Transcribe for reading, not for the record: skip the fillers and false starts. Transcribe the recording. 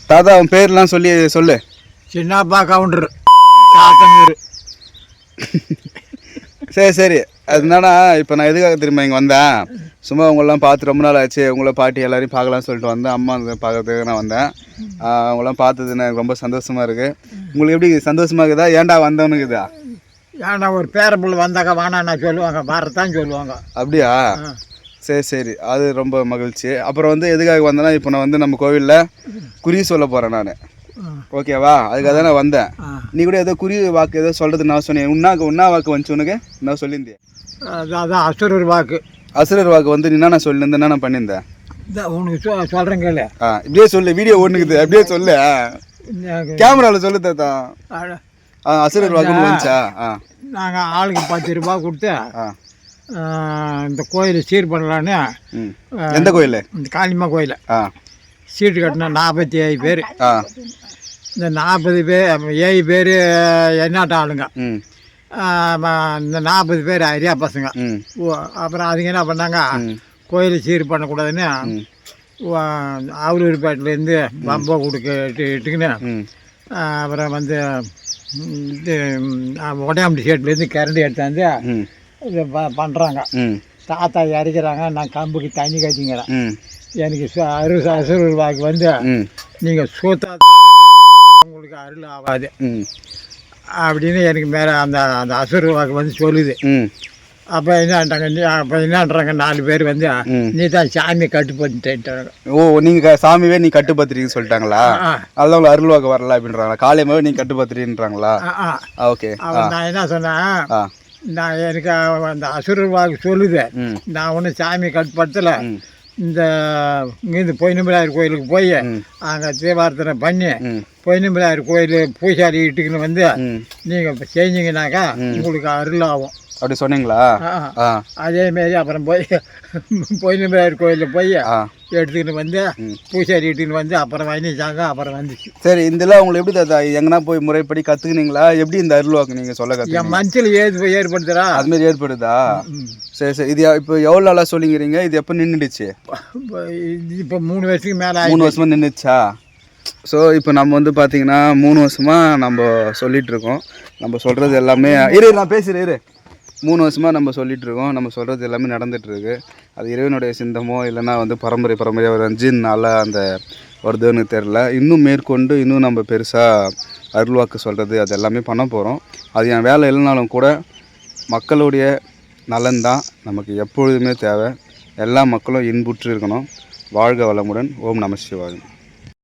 தாத்தா அவன் பேர்லாம் சொல்லு. சின்னப்பா கவுண்டர் சாத்தனூர். சரி. அதனால இப்போ நான் எதுக்காக திரும்ப இங்கே வந்தேன், சும்மா உங்களெலாம் பார்த்து ரொம்ப நாள் ஆச்சு, உங்களை பாட்டி எல்லாரையும் பார்க்கலாம்னு சொல்லிட்டு வந்தேன். அம்மா பார்க்கறதுக்கு நான் வந்தேன். அவங்களாம் பார்த்தது எனக்கு ரொம்ப சந்தோஷமாக இருக்குது. உங்களுக்கு எப்படி சந்தோஷமாக இருக்குதா, ஏன்டா வந்தவனுக்குதா? ஏன்னா ஒரு பேரப்புள்ள வந்தாக்கா வானா சொல்லுவாங்க, வரத்தான் சொல்லுவாங்க. அப்படியா? சரி. அது ரொம்ப மகிழ்ச்சி. அப்புறம் வந்து எதுக்காக வந்தேன்னா, இப்போ நான் வந்து நம்ம கோவிலில் குறி சொல்ல போகிறேன் நான். ஓகேவா? அதுக்காக தான் நான் வந்தேன். நீ கூட ஏதோ குறி வாக்கு ஏதோ சொல்கிறது நான் சொன்னேன். உண்ணா வாக்கு வந்துச்சு உனக்கு? நான் சொல்லியிருந்தேன். அதான் அசுரர் வாக்கு. அசுரர் வாக்கு வந்து நீ என்ன சொல்லியிருந்தேன், என்ன பண்ணியிருந்தேன்? உனக்கு சொல்கிறேன் கேளு. இப்படியே சொல்லு, வீடியோ ஒன்றுக்குது, அப்படியே சொல்லு. கேமராவில் சொல்லு தாத்தா. அசுரர் வாக்குன்னு வந்துச்சா? நாங்கள் ஆளுக்கு 10 ரூபா கொடுத்து இந்த கோயில் சீர் பண்ணலான்னு. எந்த கோயில்? இந்த காளிமா கோயில். சீட்டு கட்டினா 47 பேர். இந்த 40 பேர் 7 பேர் என்னாட்ட ஆளுங்க. இந்த 40 பேர் அரியா பசங்க. அப்புறம் அதுங்க என்ன பண்ணாங்க, கோயில் சீர் பண்ணக்கூடாதுன்னு ஆவலூர்பேட்டிலேருந்து பம்பை இட்டுக்குன்னு அப்புறம் வந்து இது உடையாம்பட்டி சேட்லேருந்து கரண்டி எடுத்தாந்து இதை பண்ணுறாங்க. தாத்தா இறக்கிறாங்க, நான் கம்புக்கு தண்ணி கட்டிங்கிறேன். எனக்கு அசுரர் வாக்கு வந்து நீங்கள் சூத்தா உங்களுக்கு அருள் ஆகாது அப்படின்னு எனக்கு மேலே அந்த அந்த அசுரர் வாக்கு வந்து சொல்லுது. அப்போ என்னன்றாங்க 4 பேர் வந்து நீ தான் சாமியை கட்டுப்படுத்திட்டாங்க. ஓ, நீங்கள் சாமியே நீ கட்டுப்படுத்துறீங்கன்னு சொல்லிட்டாங்களா? அதுதான் உங்களுக்கு அருள் வாக்கு வரல அப்படின்றாங்களா? காலையமாவே நீ கட்டுப்படுத்துறீன்றாங்களா? ஓகே. நான் என்ன சொன்னேன், நான் எனக்கு அந்த அசுரர் வாக்கு சொல்லுது, நான் ஒன்றும் சாமியை கட்டுப்படுத்தலை. இந்த இங்கேருந்து பொய்னம்பிள்ளையார் கோயிலுக்கு போய் அங்கே தீபார்த்தனை பண்ணி பொய்னம்பிள்ளையார் கோயில் பூசாரி இட்டுக்குன்னு வந்து நீங்கள் செஞ்சீங்கன்னாக்கா உங்களுக்கு அருள் ஆகும் அப்படி சொன்னீங்களா? அதேமாரி அப்புறம் போய் பொய்னம்பிள்ளையார் கோயிலில் போய் எடுத்துக்கிட்டு வந்து பூசாரி இட்டுன்னு வந்து அப்புறம் வாங்கிச்சாங்க. அப்புறம் வந்துச்சு. சரி, இதெல்லாம் உங்களுக்கு எப்படி தாத்தா எங்கன்னா போய் முறைப்படி கற்றுக்குனீங்களா? எப்படி இந்த அருள் வாக்கு நீங்கள் சொல்ல கற்றுக்க? என் மனசில் ஏற்படுத்துகிறா அதுமாரி ஏற்படுதா? சரி. இது இப்போ எவ்வளோ நாளாக சொல்லிங்கிறீங்க? இது எப்போ நின்றுடுச்சு? இப்போ 3 வருஷத்துக்கு மேலே. 3 வருஷமாக நின்றுச்சா? ஸோ இப்போ நம்ம வந்து பார்த்தீங்கன்னா 3 வருஷமாக நம்ம சொல்லிகிட்ருக்கோம். நம்ம சொல்கிறது எல்லாமே நான் பேசுகிறேன் 3 வருஷமாக நம்ம சொல்லிகிட்ருக்கோம். நம்ம சொல்கிறது எல்லாமே நடந்துகிட்ருக்கு. அது இறைவனுடைய சிந்தமோ இல்லைன்னா வந்து பரம்பரையாக ஒரு 5 நாளாக அந்த வருதுன்னு தெரில. இன்னும் மேற்கொண்டு இன்னும் நம்ம பெருசாக அருள்வாக்கு சொல்கிறது அது எல்லாமே பண்ண போகிறோம். அது என் வேலை இல்லைனாலும் கூட மக்களுடைய நலன் தான் நமக்கு எப்பொழுதுமே தேவை. எல்லா மக்களும் இன்புற்று இருக்கணும். வாழ்க வளமுடன். ஓம் நம சிவாய.